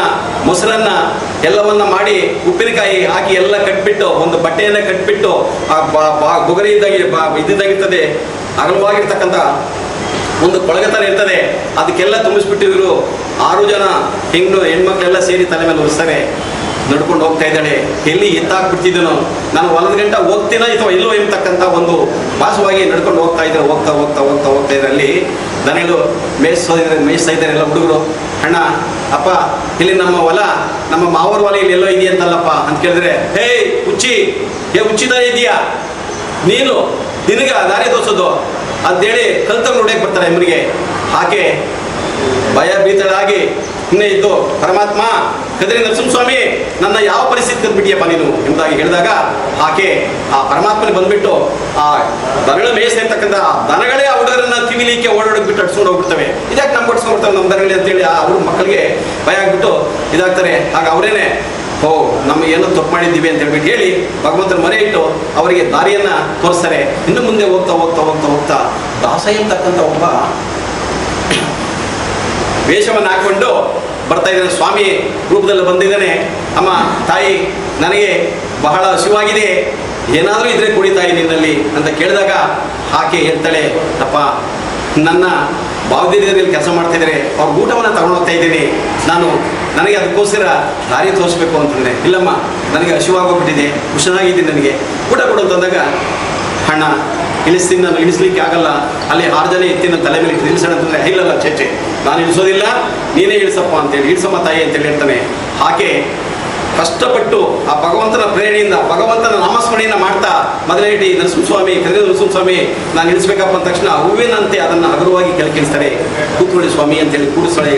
ಮೊಸರನ್ನ ಎಲ್ಲವನ್ನ ಮಾಡಿ ಉಪ್ಪಿನಕಾಯಿ ಹಾಕಿ ಎಲ್ಲ ಕಟ್ಬಿಟ್ಟು ಒಂದು ಬಟ್ಟೆಯನ್ನು ಕಟ್ಬಿಟ್ಟು ಆ ಬೊಗರಿ ಇದ್ದಾಗಿರ್ತದೆ, ಅಗಲವಾಗಿರ್ತಕ್ಕಂಥ ಒಂದು ಕೊಳಗತನ ಇರ್ತದೆ, ಅದಕ್ಕೆಲ್ಲ ತುಂಬಿಸ್ಬಿಟ್ಟಿದ್ರು 6 ಜನ ಹೆಣ್ಮಕ್ಳೆಲ್ಲ ಸೇರಿ ತಲೆ ಮೇಲೆ ಒರೆಸ್ತಾರೆ. ನಡ್ಕೊಂಡು ಹೋಗ್ತಾ ಇದ್ದಾಳೆ. ಎಲ್ಲಿ ಎತ್ತಾಕ್ಬಿಡ್ತಿದ್ದನು, ನಾನು ಹೊಲದ ಗಂಟ ಹೋಗ್ತೀನ ಅಥವಾ ಇಲ್ಲೋ ಎಂಬತಕ್ಕಂಥ ಒಂದು ಭಾಸವಾಗಿ ನಡ್ಕೊಂಡು ಹೋಗ್ತಾ ಇದ್ದಾರೆ. ಅಲ್ಲಿ ದನಗಳು ಮೇಯಿಸ್ತಾ ಇದ್ದಾರೆ ಎಲ್ಲ ಹುಡುಗರು. ಅಣ್ಣ ಅಪ್ಪ, ಇಲ್ಲಿ ನಮ್ಮ ಹೊಲ, ನಮ್ಮ ಮಾವರ ಹೊಲ ಇಲ್ಲಿ ಎಲ್ಲೋ ಇದೆಯಂತಲ್ಲಪ್ಪ ಅಂತ ಕೇಳಿದ್ರೆ, ಹೇ ಹುಚ್ಚಿದಾರೆ ಇದೆಯಾ ನೀನು, ನಿನಗೆ ದಾರಿ ತೋರಿಸೋದು ಅಂತೇಳಿ ಕಲ್ತವ್ರು ನೋಡಕ್ಕೆ ಬರ್ತಾರೆ ಅಮ್ಮನಿಗೆ. ಆಕೆ ಭಯ ಭೀತಳಾಗಿ ಇನ್ನೇ ಇದ್ದು, ಪರಮಾತ್ಮ ಕದ್ರಿ ನರಸಿಂಹಸ್ವಾಮಿ ನನ್ನ ಯಾವ ಪರಿಸ್ಥಿತಿ ತಂದ್ಬಿಟ್ಟಿಯಪ್ಪ ನೀನು ಎಂಬುದಾಗಿ ಹೇಳಿದಾಗ, ಆಕೆ ಆ ಪರಮಾತ್ಮನಿಗೆ ಬಂದ್ಬಿಟ್ಟು ಆ ದನಗಳು ಮೇಯಿಸಿರ್ತಕ್ಕಂಥ ದನಗಳೇ ಆ ಹುಡುಗರನ್ನ ಕಿವಿಲಿಕ್ಕೆ ಓಡಾಡೋಗ್ಬಿಟ್ಟು ಅಡ್ಸ್ಕೊಂಡು ಹೋಗ್ಬಿಡ್ತವೆ. ಇದಕ್ಕೆ ನಮ್ಮ ಕೊಡ್ಸ್ಕೊಂಡ್ಬಿಡ್ತವೆ ನಮ್ಮ ದನಗಳೇ ಅಂತೇಳಿ ಅವ್ರ ಮಕ್ಕಳಿಗೆ ಭಯ ಆಗ್ಬಿಟ್ಟು ಇದಾಗ್ತಾರೆ. ಆಗ ಅವರೇನೆ ನಮ್ಮ ಏನೋ ತಪ್ಪು ಮಾಡಿದ್ದೀವಿ ಅಂತ ಹೇಳ್ಬಿಟ್ಟು ಹೇಳಿ ಭಗವಂತನ ಮನೆ ಇಟ್ಟು ಅವರಿಗೆ ದಾರಿಯನ್ನ ತೋರಿಸ್ತಾರೆ. ಇನ್ನು ಮುಂದೆ ಹೋಗ್ತಾ ದಾಸ ಎಂತಕ್ಕಂಥ ಒಬ್ಬ ವೇಷವನ್ನು ಹಾಕೊಂಡು ಬರ್ತಾ ಇದ್ದಾನೆ, ಸ್ವಾಮಿ ರೂಪದಲ್ಲಿ ಬಂದಿದ್ದಾನೆ. ಅಮ್ಮ ತಾಯಿ, ನನಗೆ ಬಹಳ ಹಸಿವಾಗಿದೆ, ಏನಾದರೂ ಇದ್ರೆ ಕುಡಿತಾಯಿ ನಿನ್ನಲ್ಲಿ ಅಂತ ಕೇಳಿದಾಗ ಆಕೆ ಹೇಳ್ತಾಳೆ, ಅಪ್ಪ ನನ್ನ ಭಾವದಿರಿಯಲ್ಲಿ ಕೆಲಸ ಮಾಡ್ತಾ ಇದ್ದಾರೆ, ಅವ್ರ ಊಟವನ್ನು ತಗೊಂಡು ಹೋಗ್ತಾ ಇದ್ದೀನಿ, ನನಗೆ ಅದಕ್ಕೋಸ್ಕರ ದಾರಿ ತೋರಿಸ್ಬೇಕು ಅಂತಂದರೆ, ಇಲ್ಲಮ್ಮ ನನಗೆ ಹಸಿವಾಗೋಗ್ಬಿಟ್ಟಿದೆ, ಹುಷಾರಾಗಿದ್ದೀನಿ, ನನಗೆ ಊಟ ಕೊಡು ಅಂತಂದಾಗ, ಹಣ ಇಳಿಸ್ತೀನಿ, ನಾನು ಇಳಿಸ್ಲಿಕ್ಕೆ ಆಗಲ್ಲ, ಅಲ್ಲಿ 6 ಜನ ಎತ್ತಿ ನನ್ನ ತಲೆ ಮೇಲೆ ಇಳಿಸೋಣ ಅಂತಂದರೆ, ಇಲ್ಲಲ್ಲ ಚೇಚೆ ನಾನು ಇಳಿಸೋದಿಲ್ಲ, ನೀನೇ ಇಳಿಸಪ್ಪ ಅಂತೇಳಿ, ಇಳಿಸಮ್ಮ ತಾಯಿ ಅಂತೇಳಿ ಹೇಳ್ತಾನೆ. ಆಕೆ ಕಷ್ಟಪಟ್ಟು ಆ ಭಗವಂತನ ಪ್ರೇರಣೆಯಿಂದ ಭಗವಂತನ ನಾಮಸ್ಮರಣೆಯನ್ನು ಮಾಡ್ತಾ ಮೊದಲೇಟಿ ನರಸಿಂಹಸ್ವಾಮಿ ಕರೆದ ನರಸಿಂಹಸ್ವಾಮಿ ನಾನು ಇಳಿಸ್ಬೇಕಪ್ಪ ಅಂದ ತಕ್ಷಣ ಹೂವಿನಂತೆ ಅದನ್ನು ಹಗುರವಾಗಿ ಕೆಳಕಿಳಿಸ್ತಾರೆ. ಕೂತ್ಕೊಳ್ಳಿ ಸ್ವಾಮಿ ಅಂತೇಳಿ ಕೂಡಿಸ್ತಾಳೆ.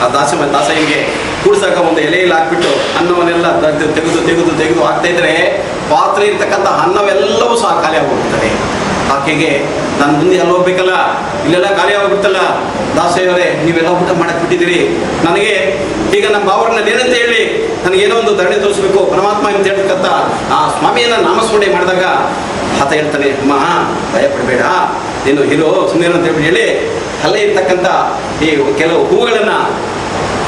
ಆ ದಾಸಯ್ಯನಿಗೆ ಕೂಡಿಸಾಕ ಒಂದು ಎಲೆಯಲ್ಲಿ ಹಾಕ್ಬಿಟ್ಟು ಅನ್ನವನ್ನೆಲ್ಲ ತೆಗೆದು ಹಾಕ್ತಾ ಇದ್ರೆ ಪಾತ್ರೆ ಇರ್ತಕ್ಕಂಥ ಅನ್ನವೆಲ್ಲವೂ ಸಹ ಖಾಲಿ ಆಗೋಗ್ಬಿಡ್ತದೆ. ಆಕೆಗೆ ನಾನು ಮುಂದೆ ಅಲ್ಲಿ ಹೋಗ್ಬೇಕಲ್ಲ, ಇಲ್ಲೆಲ್ಲ ಖಾಲಿ ಆಗೋಗ್ಬಿಡ್ತಲ್ಲ, ದಾಸಯ್ಯವರೇ ನೀವೆಲ್ಲ ಊಟ ಮಾಡಕ್ಕೆ ಬಿಟ್ಟಿದ್ದೀರಿ, ನನಗೆ ಈಗ ನಮ್ಮ ಭಾವರನ್ನ ಏನಂತ ಹೇಳಿ ನನಗೇನೋ ಒಂದು ಧರಣಿ ತೋರಿಸ್ಬೇಕು ಪರಮಾತ್ಮ ಅಂತ ಹೇಳ್ತಕ್ಕಂಥ ಆ ಸ್ವಾಮಿಯನ್ನು ನಾಮಸ್ಮರಣೆ ಮಾಡಿದಾಗ ಆತ ಹೇಳ್ತಾನೆ, ಅಮ್ಮ ಭಯಪಡಬೇಡ, ನೀನು ಹೀರೋ ಸುಮ್ಮನೆ ಅಂತ ಹೇಳಿ ಅಲ್ಲೇ ಇರ್ತಕ್ಕಂಥ ಈ ಕೆಲವು ಹೂಗಳನ್ನು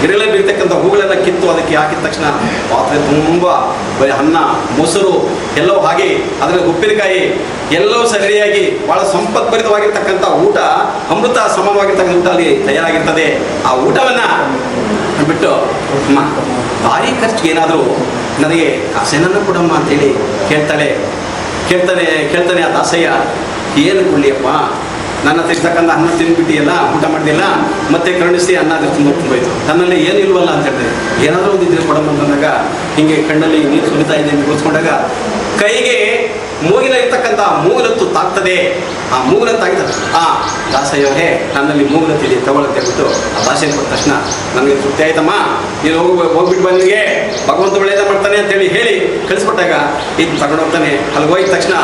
ಗಿಡಗಳಲ್ಲಿ ಬೀಳ್ತಕ್ಕಂಥ ಹೂಗಳನ್ನು ಕಿತ್ತು ಅದಕ್ಕೆ ಹಾಕಿದ ತಕ್ಷಣ ಪಾತ್ರೆ ತುಂಬ ಅನ್ನ ಮೊಸರು ಎಲ್ಲವೂ ಹಾಗೆ ಅದರಲ್ಲಿ ಉಪ್ಪಿನಕಾಯಿ ಎಲ್ಲವೂ ಸರಿಯಾಗಿ ಭಾಳ ಸಂಪತ್ಭರಿತವಾಗಿರ್ತಕ್ಕಂಥ ಊಟ, ಅಮೃತ ಸಮವಾಗಿರ್ತಕ್ಕಂಥ ಊಟ ಅಲ್ಲಿ ತಯಾರಾಗಿರ್ತದೆ. ಆ ಊಟವನ್ನು ಬಿಟ್ಟು ಅಮ್ಮ ಭಾರಿ ಖರ್ಚಿಗೆ ಏನಾದರೂ ನನಗೆ ಕಾಸೇನನ್ನು ಕೊಡಮ್ಮ ಅಂತೇಳಿ ಕೇಳ್ತಾನೆ ಆ ದಾಸಯ್ಯ. ಏನು ಕೊಡಲಿಯಪ್ಪ, ನನ್ನ ತಿರ್ತಕ್ಕಂಥ ಅನ್ನ ತಿಂದ್ಬಿಟ್ಟಿಯಲ್ಲ, ಊಟ ಮಾಡಲಿಲ್ಲ, ಮತ್ತೆ ಕರುಣಿಸಿ ಅನ್ನ ಅದ್ರ ತುಂಬೋಯ್ತು, ನನ್ನಲ್ಲಿ ಏನು ಇಲ್ವಲ್ಲ ಅಂತ ಹೇಳ್ತಾರೆ. ಏನಾದರೂ ಒಂದು ಇದ್ರೆ ಕೊಡಮ್ಮ ಅಂತಂದಾಗ ಹಿಂಗೆ ಕಣ್ಣಲ್ಲಿ ನೀರು ಸುರಿತಾ ಇದೆ ಅಂತ ಗೊಳಿಸ್ಕೊಂಡಾಗ ಕೈಗೆ ಮೂಗಿನ ಇರ್ತಕ್ಕಂಥ ಮೂಗುಲತ್ತು ತಾಗ್ತದೆ. ಆ ಮೂಗುಲತ್ತು ತಾಗ್ತದೆ. ದಾಸಯ್ಯವರೇ ನನ್ನಲ್ಲಿ ಮೂಗುಲತ್ತಿದೆ ತಗೊಳತ್ತೆ ಬಿಟ್ಟು ಆ ದಾಸಯ್ಯ ಕೊಟ್ಟ ತಕ್ಷಣ ನನಗೆ ತೃಪ್ತಿ ಆಯ್ತಮ್ಮ, ನೀನು ಹೋಗ್ಬಿಟ್ಟು ಬಂದಿಗೆ ಭಗವಂತ ಒಳ್ಳೆಯದ ಮಾಡ್ತಾನೆ ಅಂತೇಳಿ ಹೇಳಿ ಕಳಿಸ್ಕೊಟ್ಟಾಗ ಇದು ತಗೊಂಡು ಹೋಗ್ತಾನೆ. ಅಲ್ಲಿ ಹೋಗಿದ ತಕ್ಷಣ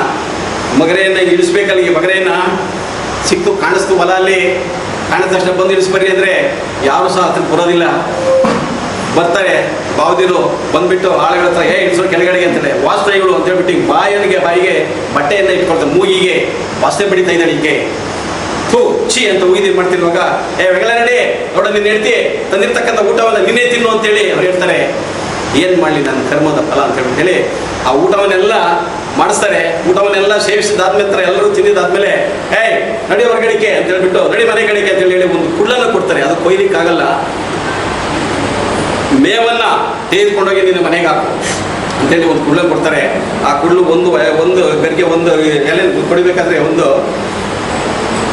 ಮಗರೆಯನ್ನು ಇಳಿಸ್ಬೇಕಲ್ಲಿಗೆ ಮಗರೆಯನ್ನು ಸಿಕ್ತು, ಕಾಣಿಸ್ತು ಹೊಲ ಅಲ್ಲಿ ಕಾಣಿದ ತಕ್ಷಣ ಬಂದು ಇಳಿಸ್ಬರ್ರಿ ಅಂದರೆ ಯಾರು ಸಹ ಹತ್ರ ಬರೋದಿಲ್ಲ. ಬರ್ತಾರೆ ಬಾವುದಿರು ಬಂದ್ಬಿಟ್ಟು ಆಳುಗಳ ಹತ್ರ ಇಳಿಸೋ ಕೆಳಗಡೆಗೆ ಅಂತೇಳಿ ವಾಸ್ತವ್ಯಗಳು ಅಂತ ಹೇಳ್ಬಿಟ್ಟು ಬಾಯಿಗೆ ಬಟ್ಟೆಯನ್ನು ಇಟ್ಕೊಳ್ತಾರೆ, ಮೂಗಿಗೆ ವಾಸನೆ ಬಡಿತಾ ಇದ್ದಾಳೆ ಈಕೆ. ಚಿ ಅಂತ ಉಗಿದು ಮಾಡ್ತಿರುವಾಗ ವೆಗಲ ನಡಿ ನೋಡ ನೀನು ಹೇಳ್ತಿ ತಂದಿರ್ತಕ್ಕಂಥ ಊಟವನ್ನು ನಿನ್ನೆ ತಿನ್ನು ಅಂತೇಳಿ ಅವ್ರು ಹೇಳ್ತಾರೆ. ಏನು ಮಾಡಲಿ ನನ್ನ ಕರ್ಮದ ಫಲ ಅಂತ ಹೇಳಿ ಆ ಊಟವನ್ನೆಲ್ಲ ಮಾಡಿಸ್ತಾರೆ. ಊಟವನ್ನೆಲ್ಲ ಸೇವಿಸಿದಾದ್ಮೇಲೆ ಎಲ್ಲರೂ ತಿಂದಿದ್ದಾದ್ಮೇಲೆ ನಡಿ ಹೊರಗಡಿಕೆ ಅಂತ ಹೇಳ್ಬಿಟ್ಟು ನಡಿ ಮನೆ ಕಡೆಗೆ ಅಂತ ಹೇಳಿ ಒಂದು ಕುಳ್ಳನ್ನು ಕೊಡ್ತಾರೆ. ಅದು ಕೊಯ್ಲಿಕ್ಕಾಗಲ್ಲ, ಮೇವನ್ನ ತೆಗೆದುಕೊಂಡೋಗಿ ನಿನ್ನ ಮನೆಗೆ ಹಾಕು ಅಂತೇಳಿ ಒಂದು ಕುಳ್ಳನ್ನು ಕೊಡ್ತಾರೆ. ಆ ಕುಳ್ಳು ಒಂದು ಗರಿಗೆ ಒಂದು ಎಲೆ ಕೊಡಬೇಕಾದ್ರೆ ಒಂದು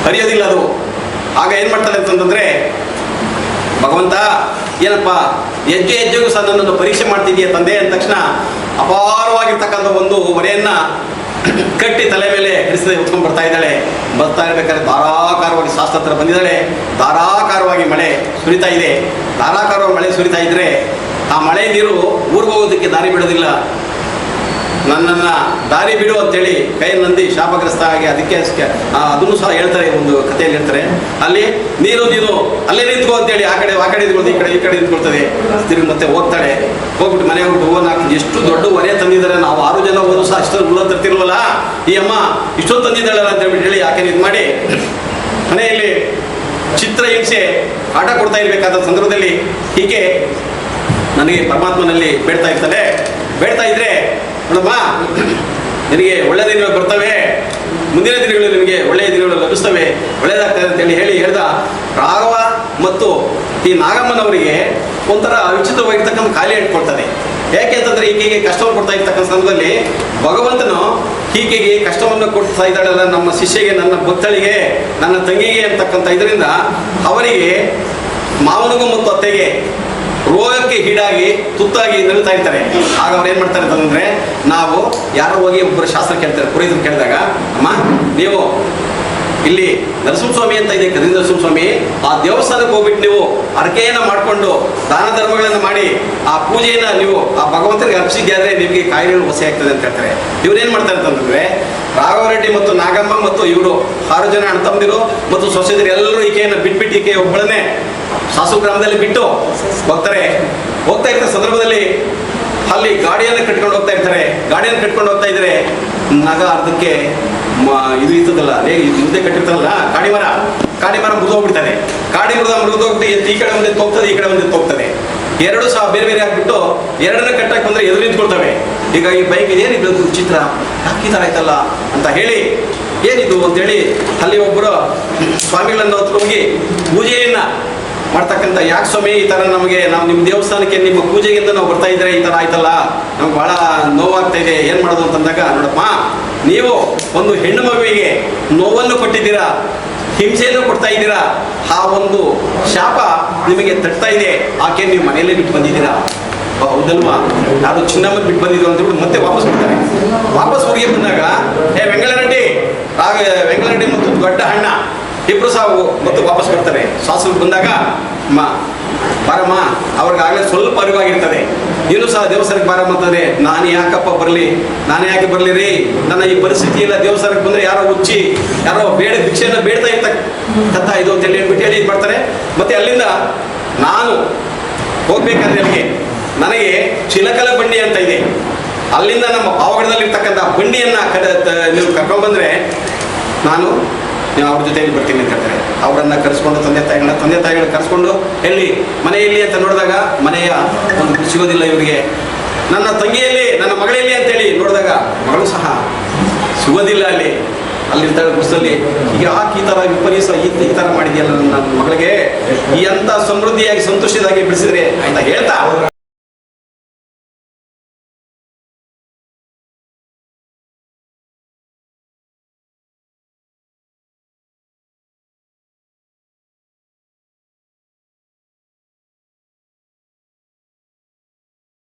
ಹರಿಯೋದಿಲ್ಲ ಅದು. ಆಗ ಏನು ಮಾಡ್ತಾರೆ ಅಂತಂದ್ರೆ, ಭಗವಂತ ಏನಪ್ಪ ಹೆಜ್ಜೆಗೂ ಸಹ ನನ್ನನ್ನು ಪರೀಕ್ಷೆ ಮಾಡ್ತಿದ್ದೀಯ ತಂದೆ ಅಂದ ತಕ್ಷಣ ಅಪಾರವಾಗಿರ್ತಕ್ಕಂಥ ಒಂದು ಹೊರೆಯನ್ನು ಕಟ್ಟಿ ತಲೆ ಮೇಲೆ ಹಿಡಿಸದೆ ಉತ್ಕೊಂಡು ಬರ್ತಾ ಇರಬೇಕಾದ್ರೆ ಧಾರಾಕಾರವಾಗಿ ಶಾಸ್ತ್ರ ಹತ್ರ ಬಂದಿದ್ದಾಳೆ. ಧಾರಾಕಾರವಾಗಿ ಮಳೆ ಸುರಿತಾ ಇದೆ. ಧಾರಾಕಾರವಾಗಿ ಮಳೆ ಸುರಿತಾ ಇದ್ರೆ ಆ ಮಳೆ ನೀರು ಊರಿಗೆ ಹೋಗೋದಕ್ಕೆ ದಾರಿ ಬಿಡೋದಿಲ್ಲ. ನನ್ನನ್ನು ದಾರಿ ಬಿಡು ಅಂತೇಳಿ ಕೈಯಲ್ಲಿ ನಂದಿ ಶಾಪಗ್ರಸ್ತ ಆಗಿ ಅದಕ್ಕೆ ಅದನ್ನು ಸಹ ಹೇಳ್ತಾರೆ, ಒಂದು ಕಥೆಯಲ್ಲಿ ಹೇಳ್ತಾರೆ. ಅಲ್ಲಿ ನೀನು ಅಲ್ಲೇ ನಿಂತ್ಕೋ ಅಂತೇಳಿ ಆ ಕಡೆ ನಿಂತ್ಕೊಳ್ತದೆ, ಈ ಕಡೆ ನಿಂತ್ಕೊಳ್ತದೆ. ತಿರುಗಿ ಮತ್ತೆ ಹೋಗ್ತಾಳೆ. ಹೋಗ್ಬಿಟ್ಟು ಮನೆಗೆ ಹೋಗ್ಬಿಟ್ಟು ಹೂವನ್ನು ಹಾಕಿ ಎಷ್ಟು ದೊಡ್ಡ ಹೊರೆ ತಂದಿದ್ದಾರೆ, ನಾವು 6 ಜನ ಹೋದ್ರು ಸಹ ಅಷ್ಟೊಂದು ಹುಳ ತರ್ತಿಲ್ವಲ್ಲ, ಈ ಅಮ್ಮ ಇಷ್ಟೊಂದು ತಂದಿದ್ದಾಳಲ್ಲ ಅಂತ ಹೇಳ್ಬಿಟ್ಟು ಹೇಳಿ ಆಕೆ ಇದು ಮಾಡಿ ಮನೆಯಲ್ಲಿ ಚಿತ್ರ ಹಿಂಸೆ ಆಟ ಕೊಡ್ತಾ ಇರಬೇಕಾದ ಸಂದರ್ಭದಲ್ಲಿ ಹೀಗೆ ನನಗೆ ಪರಮಾತ್ಮನಲ್ಲಿ ಬೇಡ್ತಾ ಇದ್ರೆ ನೋಡಮ್ಮ ನಿನಗೆ ಒಳ್ಳೆಯ ದಿನಗಳು ಬರ್ತವೆ, ಮುಂದಿನ ದಿನಗಳು ನಿನಗೆ ಒಳ್ಳೆಯ ದಿನಗಳು ಲಭಿಸ್ತವೆ, ಒಳ್ಳೆಯದಾಗ್ತದೆ ಅಂತೇಳಿ ಹೇಳ್ದ. ರಾಘವ ಮತ್ತು ಈ ನಾಗಮ್ಮನವರಿಗೆ ಒಂಥರ ವಿಚಿತ್ರವಾಗಿರ್ತಕ್ಕಂಥ ಖಾಲಿ ಇಟ್ಕೊಳ್ತದೆ. ಯಾಕೆ ಅಂತಂದರೆ ಈಕೆಗೆ ಕಷ್ಟವನ್ನು ಕೊಡ್ತಾ ಇರ್ತಕ್ಕಂಥ ಸಂದರ್ಭದಲ್ಲಿ ಭಗವಂತನು ಈಕೆಗೆ ಕಷ್ಟವನ್ನು ಕೊಡ್ತಾ ಇದ್ದಾಳಲ್ಲ, ನಮ್ಮ ಶಿಷ್ಯಗೆ, ನನ್ನ ಭಕ್ತಳಿಗೆ, ನನ್ನ ತಂಗಿಗೆ ಅಂತಕ್ಕಂಥ ಇದರಿಂದ ಅವರಿಗೆ ಮಾವನಿಗೂ ಮತ್ತು ಅತ್ತೆಗೆ ರೋಗಕ್ಕೆ ಹೀಡಾಗಿ ತುತ್ತಾಗಿ ನರಳ್ತಾ ಇರ್ತಾರೆ. ಆಗ ಅವ್ರು ಏನು ಮಾಡ್ತಾರೆ ಅಂತಂದರೆ, ನಾವು ಯಾರೋ ಹೋಗಿ ಒಬ್ಬರು ಶಾಸ್ತ್ರ ಕೇಳ್ತಾರೆ, ಪುರೋಹಿತರು ಕೇಳಿದಾಗ, ಅಮ್ಮ ನೀವು ಇಲ್ಲಿ ನರಸಿಂಹಸ್ವಾಮಿ ಅಂತ ಇದೆ, ಕದಿ ನರಸಿಂಹಸ್ವಾಮಿ, ಆ ದೇವಸ್ಥಾನಕ್ಕೆ ಹೋಗ್ಬಿಟ್ಟು ನೀವು ಅರಕೆಯನ್ನು ಮಾಡಿಕೊಂಡು ದಾನ ಧರ್ಮಗಳನ್ನು ಮಾಡಿ ಆ ಪೂಜೆಯನ್ನು ನೀವು ಆ ಭಗವಂತನಿಗೆ ಅರ್ಪಿಸಿದ್ಯಾದರೆ ನಿಮಗೆ ಕಾಯಿಲೆಗಳು ಹೊಸ ಆಗ್ತದೆ ಅಂತ ಹೇಳ್ತಾರೆ. ಇವ್ರೇನು ಮಾಡ್ತಾರೆ ಅಂತಂದರೆ, ರಾಘವರೆಡ್ಡಿ ಮತ್ತು ನಾಗಮ್ಮ ಮತ್ತು ಇವರು 6 ಜನ ಅಣ್ಣ ತಮ್ಮದಿರು ಮತ್ತು ಸೊಸೆದಿರು ಎಲ್ಲರೂ ಈಕೆಯನ್ನು ಬಿಟ್ಬಿಟ್ಟು ಈಕೆ ಒಬ್ಬಳನ್ನೇ ಸಾಸು ಗ್ರಾಮದಲ್ಲಿ ಬಿಟ್ಟು ಹೋಗ್ತಾ ಇರ್ತಾರೆ. ಸಂದರ್ಭದಲ್ಲಿ ಅಲ್ಲಿ ಗಾಡಿಯನ್ನು ಕಟ್ಕೊಂಡು ಹೋಗ್ತಾ ಇದ್ರೆ ನಗ ಅರ್ಧಕ್ಕೆ ಇದು ಇರ್ತದಲ್ಲ, ಮುಂದೆ ಕಟ್ಟಿರ್ತಾರಲ್ಲ ಕಾಡಿ ಮರ ಮುರಿದೋಗ್ಬಿಡ್ತಾರೆ. ಮುರಿದೋಗ್ಬಿಟ್ಟು ಈ ಕಡೆ ಒಂದು ಹೋಗ್ತದೆ, ಈ ಕಡೆ ಒಂದು ಹೋಗ್ತದೆ. ಎರಡು ಸಹ ಬೇರೆ ಬೇರೆ ಆಗಿಬಿಟ್ಟು ಎರಡನ್ನ ಕಟ್ಟಕ್ಕೆ ಬಂದರೆ ಎದುರು ನಿಂತ್ಕೊಳ್ತವೆ. ಈಗ ಈ ಬೈಕ್ ಏನಿದು ಚಿತ್ರ ಯಾಕೆ ಈ ಥರ ಆಯ್ತಲ್ಲ ಅಂತ ಹೇಳಿ ಏನಿದು ಅಂತೇಳಿ ಅಲ್ಲಿ ಒಬ್ಬರು ಸ್ವಾಮಿಗಳನ್ನು ಹತ್ರ ಹೋಗಿ ಪೂಜೆಯನ್ನು ಮಾಡ್ತಕ್ಕಂಥ, ಯಾಕೆ ಸ್ವಾಮಿ ಈ ಥರ ನಮಗೆ, ನಾವು ನಿಮ್ಮ ದೇವಸ್ಥಾನಕ್ಕೆ ನಿಮ್ಮ ಪೂಜೆಗಿಂತ ನಾವು ಬರ್ತಾ ಇದ್ರೆ ಈ ಥರ ಆಯ್ತಲ್ಲ, ನಮ್ಗೆ ಭಾಳ ನೋವಾಗ್ತಾ ಇದೆ, ಏನು ಮಾಡೋದು ಅಂತಂದಾಗ, ನೋಡಪ್ಪ ನೀವು ಒಂದು ಹೆಣ್ಣು ಮಗುವಿಗೆ ನೋವನ್ನು ಕೊಟ್ಟಿದ್ದೀರಾ, ಹಿಂಸೆಯನ್ನು ಕೊಡ್ತಾ ಇದ್ದೀರಾ, ಆ ಒಂದು ಶಾಪ ನಿಮಗೆ ತಟ್ತಾ ಇದೆ, ಆಕೆ ನೀವು ಮನೆಯಲ್ಲೇ ಬಿಟ್ಟು ಬಂದಿದ್ದೀರಾ. ಹೌದಲ್ವಾ, ಅದು ಚಿನ್ನಮ್ಮನ ಬಿಟ್ಟು ಬಂದಿದ್ದು ಅಂತ ಹೇಳ್ಬಿಟ್ಟು ಮತ್ತೆ ವಾಪಸ್ ಬರ್ತಾರೆ. ವಾಪಸ್ ಹೋಗಿ ಬಂದಾಗ ವೆಂಗಳರೆಡ್ಡಿ ಮತ್ತು ದೊಡ್ಡ ಅಣ್ಣ ಇಬ್ರು ಸಹ ಮತ್ತು ವಾಪಸ್ ಬರ್ತಾರೆ. ಶಾಸನಕ್ಕೆ ಬಂದಾಗ ಬಾರಮ್ಮ, ಅವ್ರಿಗಾಗಲೇ ಸ್ವಲ್ಪ ಅರಿವಾಗಿರ್ತದೆ. ಇನ್ನೂ ಸಹ ದೇವಸ್ಥಾನಕ್ಕೆ ಬಾರಮ್ಮ ಅಂತಂದರೆ, ನಾನು ಯಾಕಪ್ಪ ಬರಲಿ, ನಾನು ಯಾಕೆ ಬರಲಿ ರೀ, ನನ್ನ ಈ ಪರಿಸ್ಥಿತಿ ಇಲ್ಲ, ದೇವಸ್ಥಾನಕ್ಕೆ ಬಂದರೆ ಯಾರೋ ಹುಚ್ಚಿ, ಯಾರೋ ಭಿಕ್ಷೆಯನ್ನು ಬೇಡ್ತಾ ಇರ್ತಕ್ಕಂಥ ಇದು ಅಂತೇಳಿ ಹೇಳ್ಬಿಟ್ಟು ಹೇಳಿ ಇದು ಮಾಡ್ತಾರೆ. ಮತ್ತು ಅಲ್ಲಿಂದ ನಾನು ಹೋಗ್ಬೇಕಾದ್ರೆ ಅಲ್ಲಿಗೆ ನನಗೆ ಚಿಲಕಲ ಬಂಡಿ ಅಂತ ಇದೆ, ಅಲ್ಲಿಂದ ನಮ್ಮ ಪಾವಗಡದಲ್ಲಿರ್ತಕ್ಕಂಥ ಬಂಡಿಯನ್ನು ನೀವು ಕರ್ಕೊಂಡ್ಬಂದರೆ ನಾನು ಅವ್ರ ಜೊತೆಯಲ್ಲಿ ಬರ್ತೀನಿ ಅಂತ ಹೇಳ್ತಾರೆ. ಅವರನ್ನು ಕರೆಸ್ಕೊಂಡು ತಂದೆ ತಾಯಿಗಳನ್ನ ಕರೆಸ್ಕೊಂಡು ಎಲ್ಲಿ ಮನೆಯಲ್ಲಿ ಅಂತ ನೋಡಿದಾಗ ಮನೆಯ ಒಂದು ಸಿಗೋದಿಲ್ಲ ಇವರಿಗೆ. ನನ್ನ ತಂಗಿಯಲ್ಲಿ, ನನ್ನ ಮಗಳಲ್ಲಿ ಅಂತೇಳಿ ನೋಡಿದಾಗ ಮಗಳು ಸಹ ಸಿಗೋದಿಲ್ಲ. ಅಲ್ಲಿರ್ತಾಳೆ ಗುಡಿಸಲ್ಲಿ. ಯಾಕೆ ಈ ಥರ ವಿಪರೀತ ಈ ಥರ ಮಾಡಿದೆಯಲ್ಲ ನನ್ನ ಮಗಳಿಗೆ, ಈ ಅಂಥ ಸಮೃದ್ಧಿಯಾಗಿ ಸಂತೋಷದಾಗಿ ಬಿಡಿಸಿದ್ರೆ ಅಂತ ಹೇಳ್ತಾ